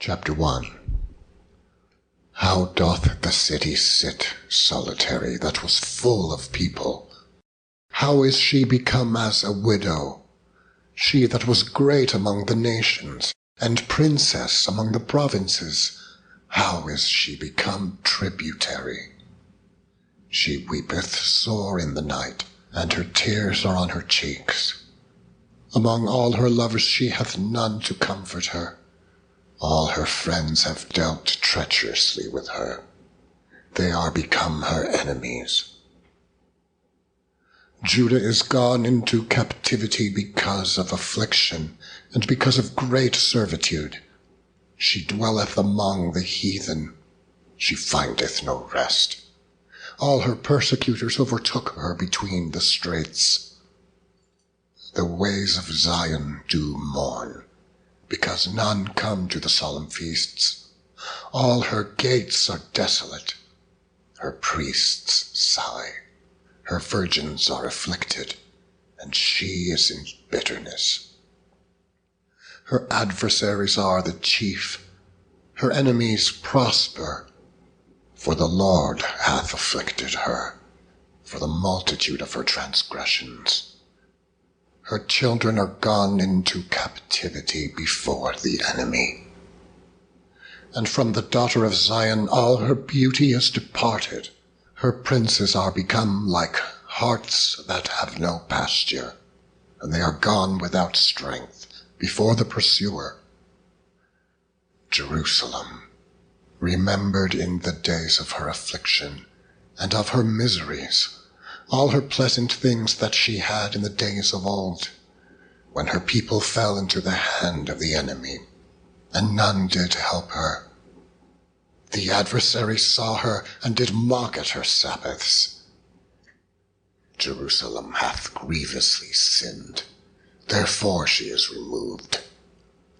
Chapter 1. How doth the city sit solitary that was full of people? How is she become as a widow, she that was great among the nations, and princess among the provinces? How is she become tributary? She weepeth sore in the night, and her tears are on her cheeks. Among all her lovers she hath none to comfort her. All her friends have dealt treacherously with her. They are become her enemies. Judah is gone into captivity because of affliction, and because of great servitude. She dwelleth among the heathen. She findeth no rest. All her persecutors overtook her between the straits. The ways of Zion do mourn, because none come to the solemn feasts. All her gates are desolate. Her priests sigh. Her virgins are afflicted, and she is in bitterness. Her adversaries are the chief. Her enemies prosper. For the Lord hath afflicted her, for the multitude of her transgressions. Her children are gone into captivity before the enemy. And from the daughter of Zion all her beauty is departed. Her princes are become like harts that have no pasture, and they are gone without strength before the pursuer. Jerusalem, remembered in the days of her affliction and of her miseries, all her pleasant things that she had in the days of old, when her people fell into the hand of the enemy, and none did help her. The adversary saw her, and did mock at her Sabbaths. Jerusalem hath grievously sinned, therefore she is removed.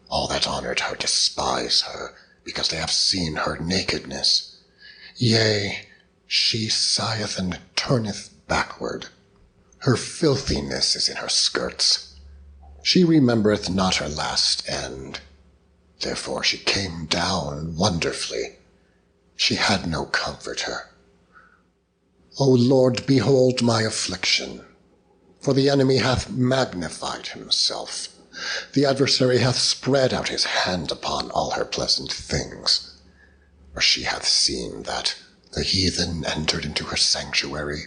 All that honored her despise her, because they have seen her nakedness. Yea, she sigheth and turneth backward. Her filthiness is in her skirts. She remembereth not her last end. Therefore she came down wonderfully. She had no comforter. O Lord, behold my affliction, for the enemy hath magnified himself. The adversary hath spread out his hand upon all her pleasant things. For she hath seen that the heathen entered into her sanctuary,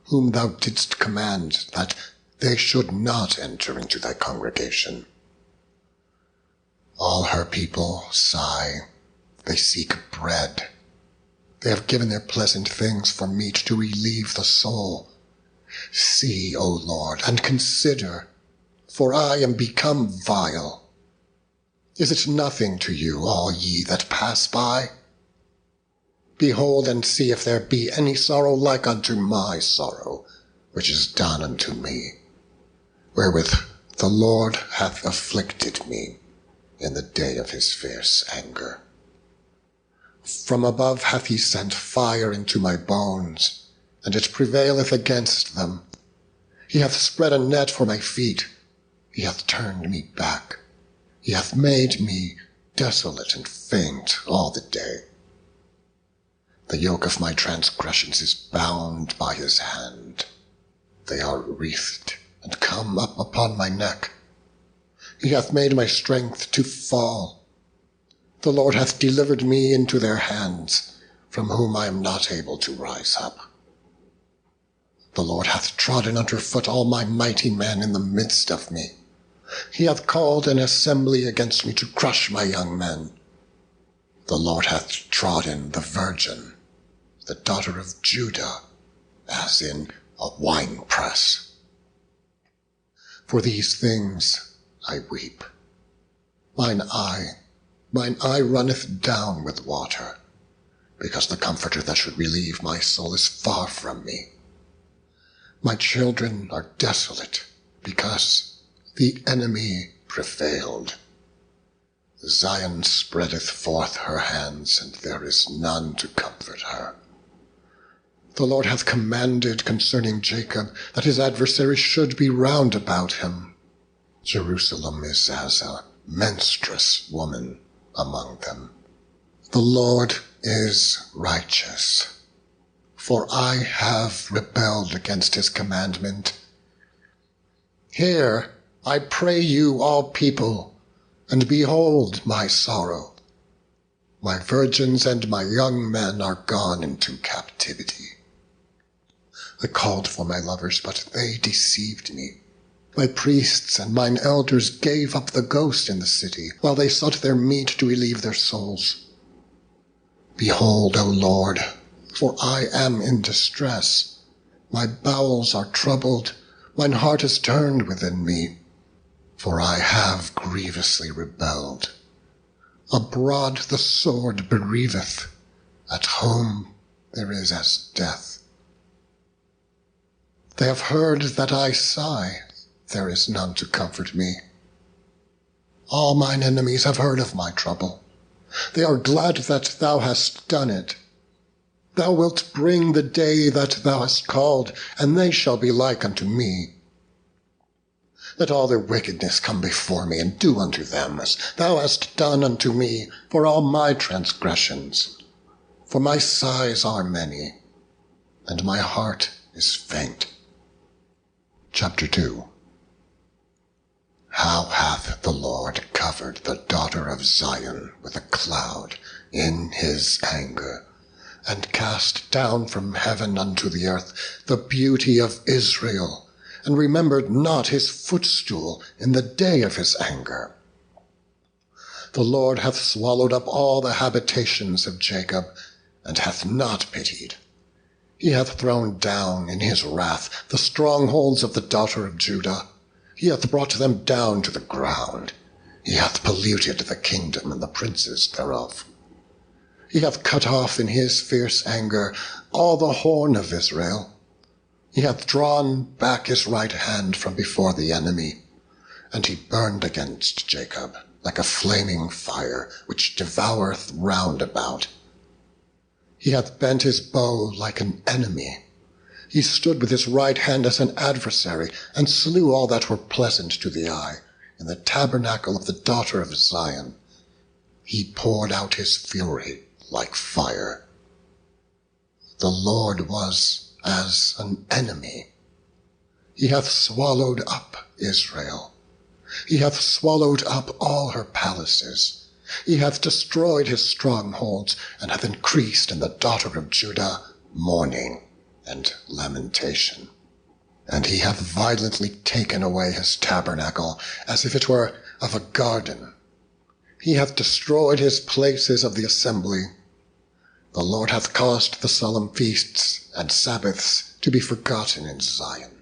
whom thou didst command that they should not enter into thy congregation. All her people sigh, they seek bread. They have given their pleasant things for meat to relieve the soul. See, O Lord, and consider, for I am become vile. Is it nothing to you, all ye that pass by? Behold and see if there be any sorrow like unto my sorrow, which is done unto me, wherewith the Lord hath afflicted me in the day of his fierce anger. From above hath he sent fire into my bones, and it prevaileth against them. He hath spread a net for my feet. He hath turned me back. He hath made me desolate and faint all the day. The yoke of my transgressions is bound by his hand. They are wreathed and come up upon my neck. He hath made my strength to fall. The Lord hath delivered me into their hands, from whom I am not able to rise up. The Lord hath trodden under foot all my mighty men in the midst of me. He hath called an assembly against me to crush my young men. The Lord hath trodden the virgin, the daughter of Judah, as in a winepress. For these things I weep. Mine eye runneth down with water, because the comforter that should relieve my soul is far from me. My children are desolate, because the enemy prevailed. Zion spreadeth forth her hands, and there is none to comfort her. The Lord hath commanded concerning Jacob, that his adversaries should be round about him. Jerusalem is as a menstruous woman. among them. The Lord is righteous, for I have rebelled against his commandment. Hear, I pray you, all people, and behold my sorrow. My virgins and my young men are gone into captivity. I called for my lovers, but they deceived me. My priests and mine elders gave up the ghost in the city, while they sought their meat to relieve their souls. Behold, O Lord, for I am in distress. My bowels are troubled, mine heart is turned within me, for I have grievously rebelled. Abroad the sword bereaveth, at home there is as death. They have heard that I sigh, there is none to comfort me. All mine enemies have heard of my trouble. They are glad that thou hast done it. Thou wilt bring the day that thou hast called, and they shall be like unto me. Let all their wickedness come before me, and do unto them as thou hast done unto me for all my transgressions. For my sighs are many, and my heart is faint. Chapter 2. How hath the Lord covered the daughter of Zion with a cloud in his anger, and cast down from heaven unto the earth the beauty of Israel, and remembered not his footstool in the day of his anger. The Lord hath swallowed up all the habitations of Jacob, and hath not pitied. He hath thrown down in his wrath the strongholds of the daughter of Judah. He hath brought them down to the ground. He hath polluted the kingdom and the princes thereof. He hath cut off in his fierce anger all the horn of Israel. He hath drawn back his right hand from before the enemy, and he burned against Jacob like a flaming fire, which devoureth round about. He hath bent his bow like an enemy. He stood with his right hand as an adversary, and slew all that were pleasant to the eye, in the tabernacle of the daughter of Zion. He poured out his fury like fire. The Lord was as an enemy. He hath swallowed up Israel. He hath swallowed up all her palaces. He hath destroyed his strongholds, and hath increased in the daughter of Judah mourning and lamentation. And he hath violently taken away his tabernacle, as if it were of a garden. He hath destroyed his places of the assembly. The Lord hath caused the solemn feasts and Sabbaths to be forgotten in Zion,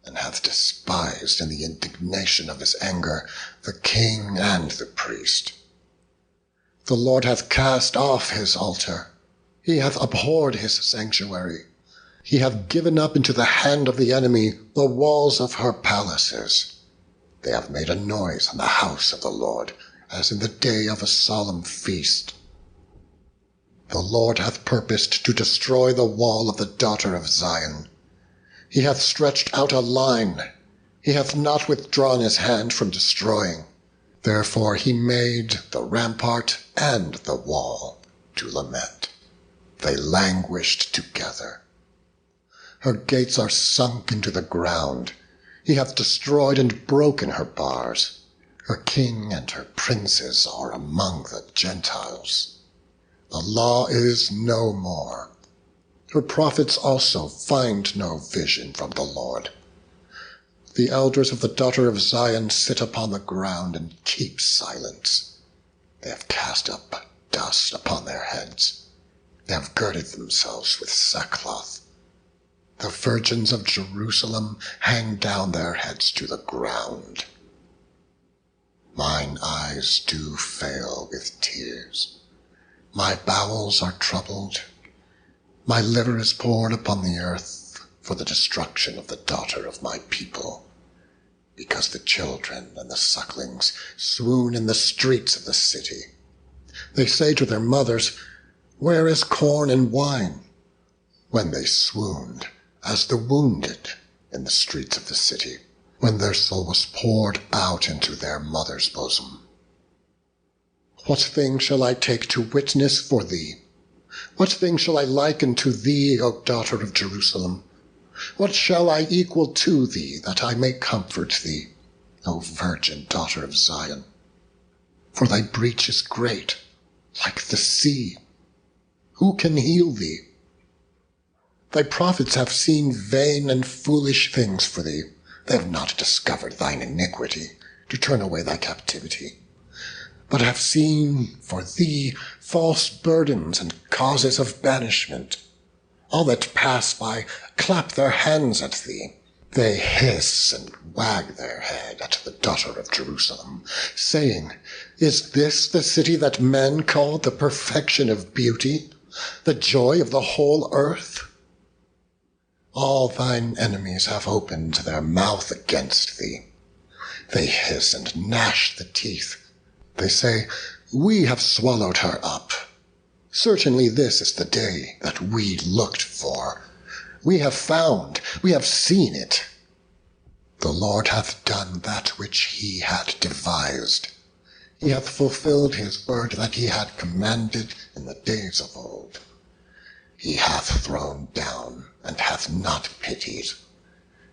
and hath despised in the indignation of his anger the king and the priest. The Lord hath cast off his altar. He hath abhorred his sanctuary. He hath given up into the hand of the enemy the walls of her palaces. They have made a noise in the house of the Lord, as in the day of a solemn feast. The Lord hath purposed to destroy the wall of the daughter of Zion. He hath stretched out a line. He hath not withdrawn his hand from destroying. Therefore he made the rampart and the wall to lament. They languished together. Her gates are sunk into the ground. He hath destroyed and broken her bars. Her king and her princes are among the Gentiles. The law is no more. Her prophets also find no vision from the Lord. The elders of the daughter of Zion sit upon the ground and keep silence. They have cast up dust upon their heads. They have girded themselves with sackcloth. The virgins of Jerusalem hang down their heads to the ground. Mine eyes do fail with tears. My bowels are troubled. My liver is poured upon the earth for the destruction of the daughter of my people, because the children and the sucklings swoon in the streets of the city. They say to their mothers, "Where is corn and wine?" when they swooned as the wounded in the streets of the city, when their soul was poured out into their mother's bosom. What thing shall I take to witness for thee? What thing shall I liken to thee, O daughter of Jerusalem? What shall I equal to thee, that I may comfort thee, O virgin daughter of Zion? For thy breach is great, like the sea. Who can heal thee? Thy prophets have seen vain and foolish things for thee. They have not discovered thine iniquity, to turn away thy captivity, but have seen for thee false burdens and causes of banishment. All that pass by clap their hands at thee. They hiss and wag their head at the daughter of Jerusalem, saying, Is this the city that men call the perfection of beauty, the joy of the whole earth? All thine enemies have opened their mouth against thee. They hiss and gnash the teeth. They say, We have swallowed her up. Certainly this is the day that we looked for. We have found, we have seen it. The Lord hath done that which he had devised. He hath fulfilled his word that he had commanded in the days of old. He hath thrown down, and hath not pitied.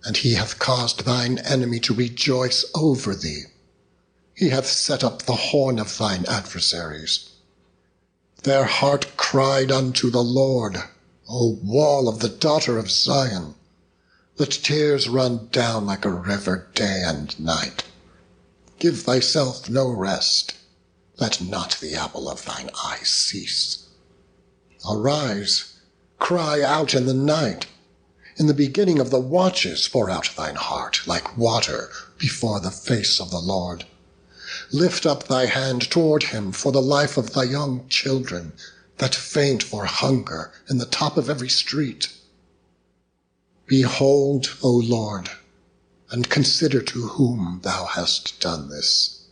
And he hath caused thine enemy to rejoice over thee. He hath set up the horn of thine adversaries. Their heart cried unto the Lord, O wall of the daughter of Zion. Let tears run down like a river day and night. Give thyself no rest. Let not the apple of thine eye cease. Arise, cry out in the night. In the beginning of the watches pour out thine heart like water before the face of the Lord. Lift up thy hand toward him for the life of thy young children that faint for hunger in the top of every street. Behold, O Lord, and consider to whom thou hast done this.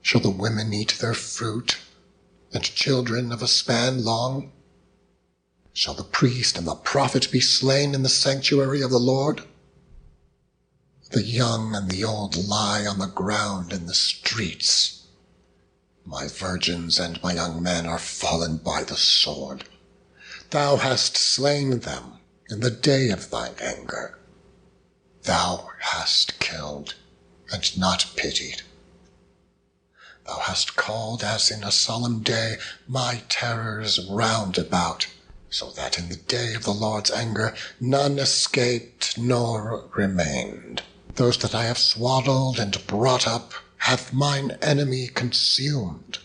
Shall the women eat their fruit, and children of a span long? Shall the priest and the prophet be slain in the sanctuary of the Lord? The young and the old lie on the ground in the streets. My virgins and my young men are fallen by the sword. Thou hast slain them in the day of thine anger. Thou hast killed and not pitied. Thou hast called as in a solemn day my terrors round about, so that in the day of the Lord's anger none escaped nor remained. Those that I have swaddled and brought up hath mine enemy consumed.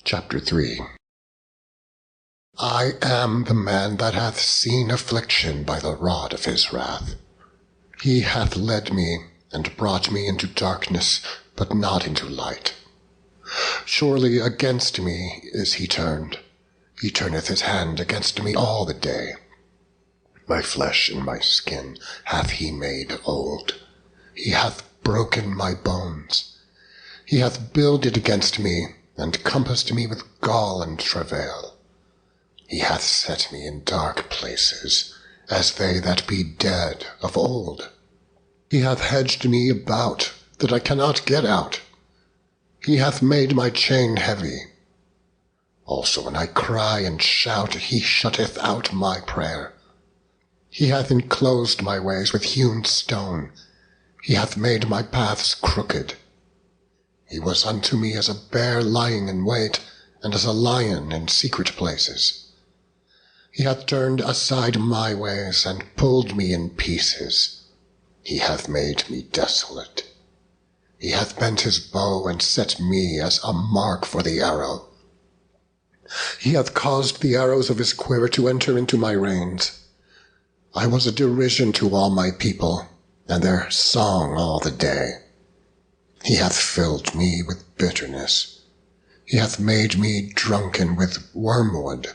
Chapter 3. I am the man that hath seen affliction by the rod of his wrath. He hath led me and brought me into darkness, but not into light. Surely against me is he turned. He turneth his hand against me all the day. My flesh and my skin hath he made old. He hath broken my bones. He hath builded against me, and compassed me with gall and travail. He hath set me in dark places, as they that be dead of old. He hath hedged me about, that I cannot get out. He hath made my chain heavy. Also when I cry and shout, he shutteth out my prayer. He hath enclosed my ways with hewn stone. He hath made my paths crooked. He was unto me as a bear lying in wait, and as a lion in secret places. He hath turned aside my ways, and pulled me in pieces. He hath made me desolate. He hath bent his bow, and set me as a mark for the arrow. He hath caused the arrows of his quiver to enter into my reins. I was a derision to all my people, and their song all the day. He hath filled me with bitterness. He hath made me drunken with wormwood.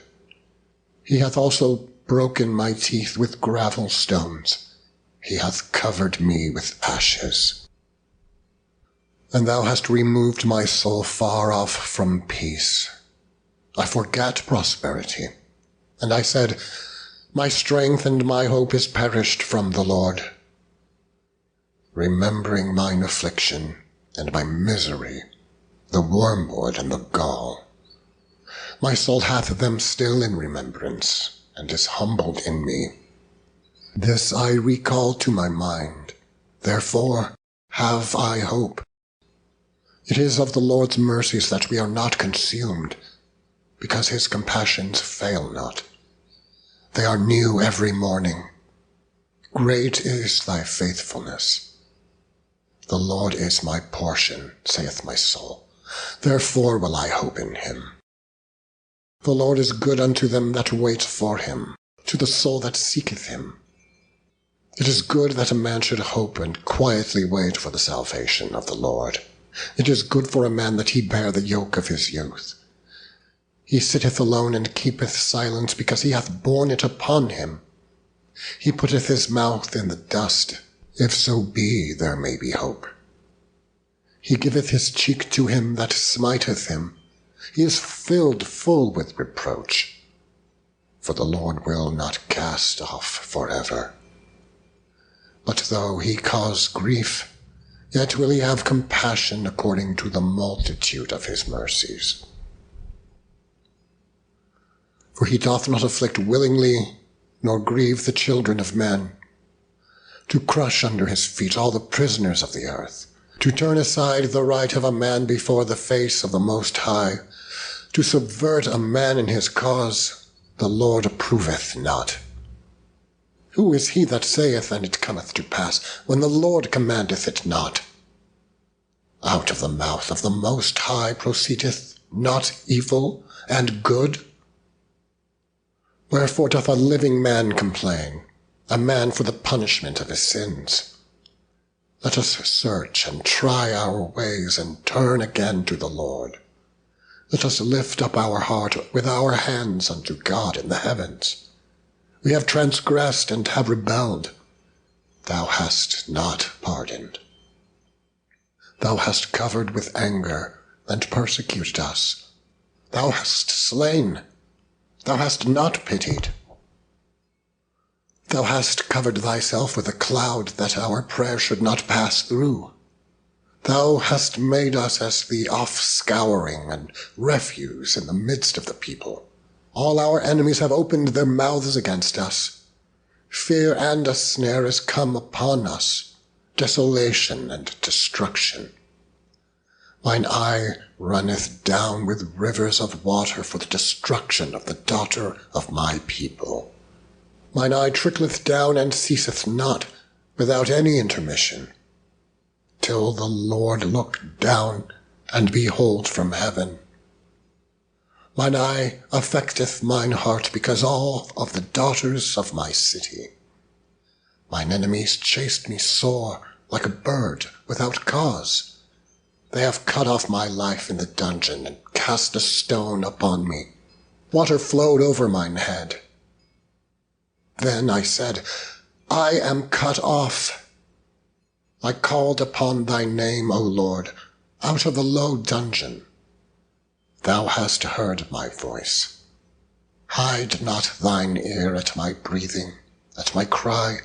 He hath also broken my teeth with gravel stones. He hath covered me with ashes. And thou hast removed my soul far off from peace. I forgat prosperity, and I said, My strength and my hope is perished from the Lord. Remembering mine affliction and my misery, the wormwood and the gall. My soul hath them still in remembrance, and is humbled in me. This I recall to my mind, therefore have I hope. It is of the Lord's mercies that we are not consumed, because his compassions fail not. They are new every morning. Great is thy faithfulness. The Lord is my portion, saith my soul. Therefore will I hope in him. The Lord is good unto them that wait for him, to the soul that seeketh him. It is good that a man should hope and quietly wait for the salvation of the Lord. It is good for a man that he bear the yoke of his youth. He sitteth alone and keepeth silence, because he hath borne it upon him. He putteth his mouth in the dust, if so be there may be hope. He giveth his cheek to him that smiteth him. He is filled full with reproach. For the Lord will not cast off forever. But though he cause grief, yet will he have compassion according to the multitude of his mercies. For he doth not afflict willingly, nor grieve the children of men, to crush under his feet all the prisoners of the earth, to turn aside the right of a man before the face of the Most High, to subvert a man in his cause, the Lord approveth not. Who is he that saith, and it cometh to pass, when the Lord commandeth it not? Out of the mouth of the Most High proceedeth not evil and good? Wherefore doth a living man complain, a man for the punishment of his sins? Let us search and try our ways, and turn again to the Lord. Let us lift up our heart with our hands unto God in the heavens. We have transgressed and have rebelled. Thou hast not pardoned. Thou hast covered with anger, and persecuted us. Thou hast slain. Thou hast not pitied. Thou hast covered thyself with a cloud, that our prayer should not pass through. Thou hast made us as the offscouring and refuse in the midst of the people. All our enemies have opened their mouths against us. Fear and a snare is come upon us, desolation and destruction. Mine eye runneth down with rivers of water for the destruction of the daughter of my people. Mine eye trickleth down and ceaseth not, without any intermission, till the Lord look down and behold from heaven. Mine eye affecteth mine heart because all of the daughters of my city. Mine enemies chased me sore like a bird without cause. They have cut off my life in the dungeon, and cast a stone upon me. Water flowed over mine head. Then I said, I am cut off. I called upon thy name, O Lord, out of the low dungeon. Thou hast heard my voice. Hide not thine ear at my breathing, at my cry.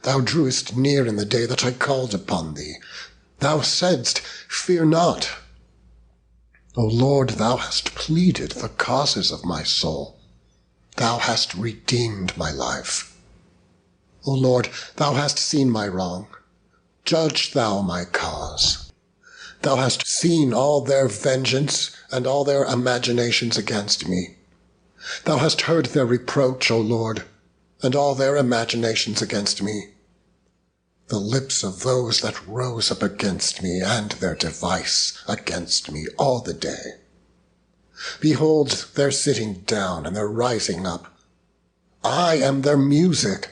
Thou drewest near in the day that I called upon thee. Thou saidst, fear not. O Lord, thou hast pleaded the causes of my soul. Thou hast redeemed my life. O Lord, thou hast seen my wrong. Judge thou my cause. Thou hast seen all their vengeance and all their imaginations against me. Thou hast heard their reproach, O Lord, and all their imaginations against me. The lips of those that rose up against me, and their device against me all the day. Behold their sitting down and their rising up. I am their music.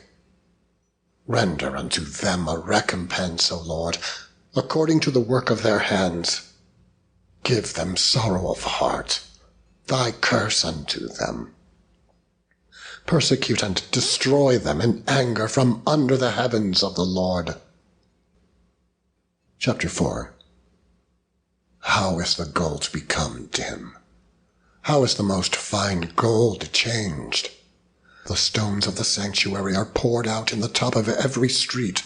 Render unto them a recompense, O Lord, according to the work of their hands. Give them sorrow of heart, thy curse unto them. Persecute and destroy them in anger from under the heavens of the Lord. Chapter 4. How is the gold become dim? How is the most fine gold changed? The stones of the sanctuary are poured out in the top of every street.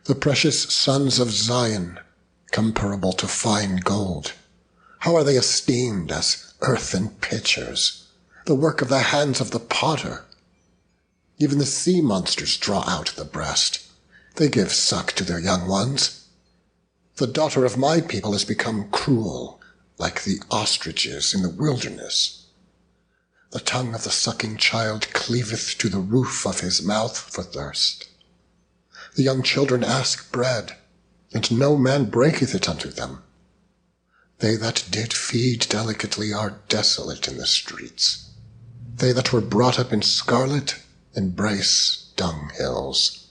The precious sons of Zion, comparable to fine gold? How are they esteemed as earthen pitchers, the work of the hands of the potter? Even the sea monsters draw out the breast. They give suck to their young ones. The daughter of my people has become cruel, like the ostriches in the wilderness. The tongue of the sucking child cleaveth to the roof of his mouth for thirst. The young children ask bread, and no man breaketh it unto them. They that did feed delicately are desolate in the streets. They that were brought up in scarlet embrace dunghills.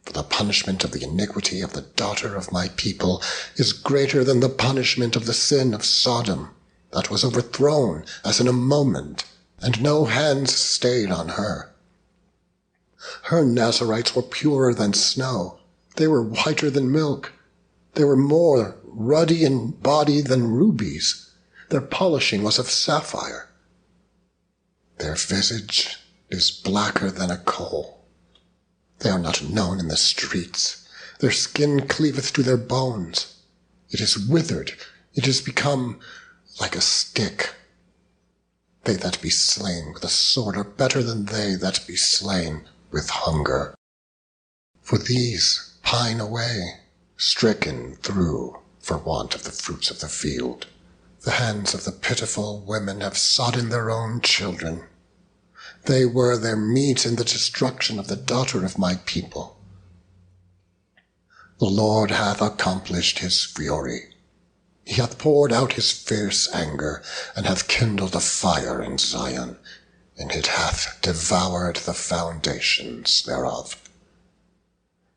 For the punishment of the iniquity of the daughter of my people is greater than the punishment of the sin of Sodom, that was overthrown as in a moment, and no hands stayed on her. Her Nazarites were purer than snow. They were whiter than milk. They were more ruddy in body than rubies. Their polishing was of sapphire. Their visage is blacker than a coal. They are not known in the streets. Their skin cleaveth to their bones. It is withered. It is become like a stick. They that be slain with a sword are better than they that be slain with hunger. For these pine away, stricken through for want of the fruits of the field. The hands of the pitiful women have sodden their own children. They were their meat in the destruction of the daughter of my people. The Lord hath accomplished his fury. He hath poured out his fierce anger, and hath kindled a fire in Zion, and it hath devoured the foundations thereof.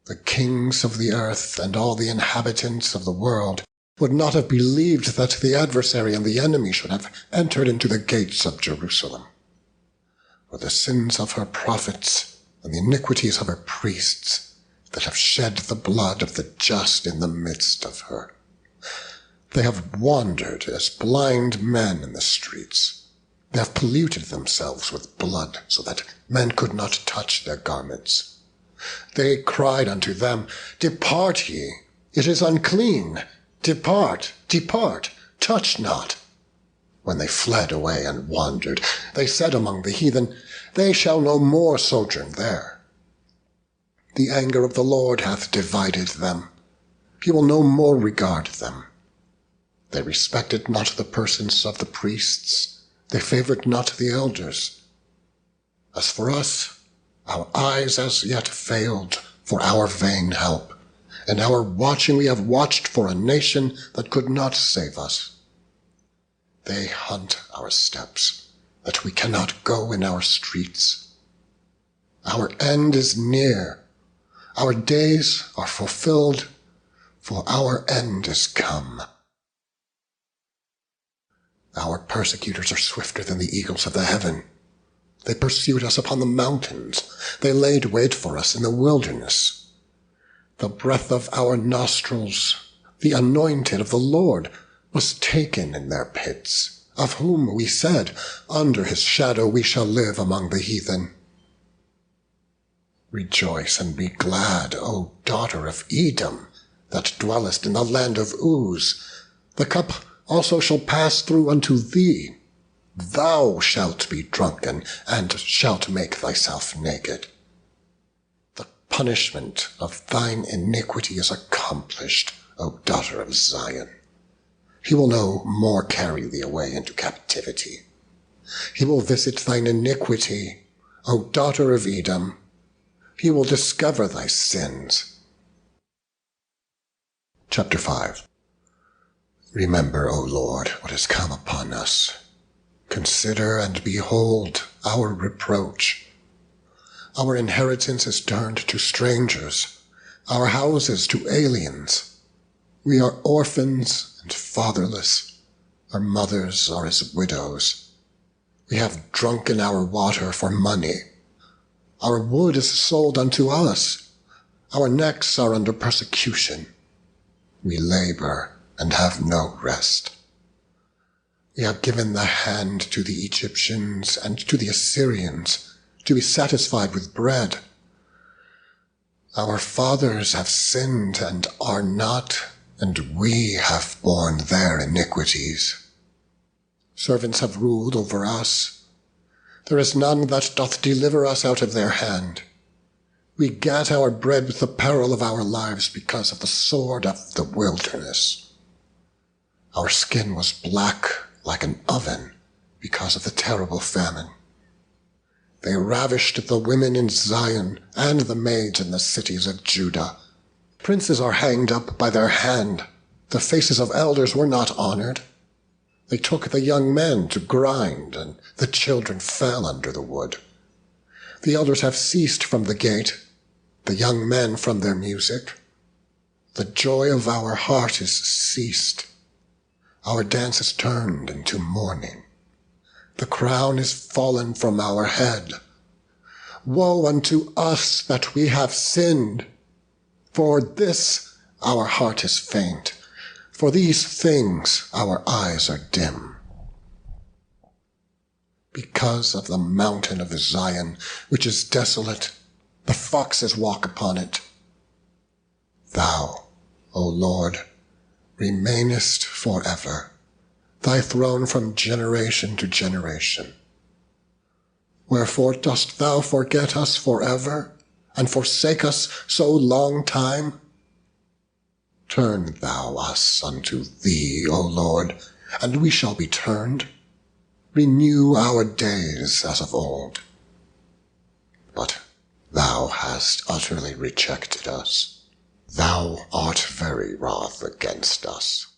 The kings of the earth and all the inhabitants of the world would not have believed that the adversary and the enemy should have entered into the gates of Jerusalem. For the sins of her prophets and the iniquities of her priests that have shed the blood of the just in the midst of her. They have wandered as blind men in the streets. They have polluted themselves with blood, so that men could not touch their garments. They cried unto them, Depart ye, it is unclean. Depart, depart, touch not. When they fled away and wandered, they said among the heathen, They shall no more sojourn there. The anger of the Lord hath divided them. He will no more regard them. They respected not the persons of the priests. They favored not the elders. As for us, our eyes as yet failed for our vain help. In our watching we have watched for a nation that could not save us. They hunt our steps, that we cannot go in our streets. Our end is near. Our days are fulfilled, for our end is come. Our persecutors are swifter than the eagles of the heaven. They pursued us upon the mountains. They laid wait for us in the wilderness. The breath of our nostrils, the anointed of the Lord, was taken in their pits, of whom we said, Under his shadow we shall live among the heathen. Rejoice and be glad, O daughter of Edom, that dwellest in the land of Uz. The cup also shall pass through unto thee. Thou shalt be drunken, and shalt make thyself naked. The punishment of thine iniquity is accomplished, O daughter of Zion. He will no more carry thee away into captivity. He will visit thine iniquity, O daughter of Edom. He will discover thy sins. Chapter 5. Remember, O Lord, what has come upon us. Consider and behold our reproach. Our inheritance is turned to strangers, our houses to aliens. We are orphans and fatherless. Our mothers are as widows. We have drunken our water for money. Our wood is sold unto us. Our necks are under persecution. We labor and have no rest. We have given the hand to the Egyptians and to the Assyrians to be satisfied with bread. Our fathers have sinned and are not, and we have borne their iniquities. Servants have ruled over us. There is none that doth deliver us out of their hand. We gat our bread with the peril of our lives because of the sword of the wilderness. Our skin was black like an oven because of the terrible famine. They ravished the women in Zion and the maids in the cities of Judah. Princes are hanged up by their hand. The faces of elders were not honored. They took the young men to grind, and the children fell under the wood. The elders have ceased from the gate, the young men from their music. The joy of our heart is ceased. Our dance is turned into mourning. The crown is fallen from our head. Woe unto us that we have sinned! For this our heart is faint. For these things our eyes are dim. Because of the mountain of Zion, which is desolate, the foxes walk upon it. Thou, O Lord, remainest forever, thy throne from generation to generation. Wherefore dost thou forget us forever, and forsake us so long time? Turn thou us unto thee, O Lord, and we shall be turned. Renew our days as of old. But thou hast utterly rejected us. Thou art very wroth against us.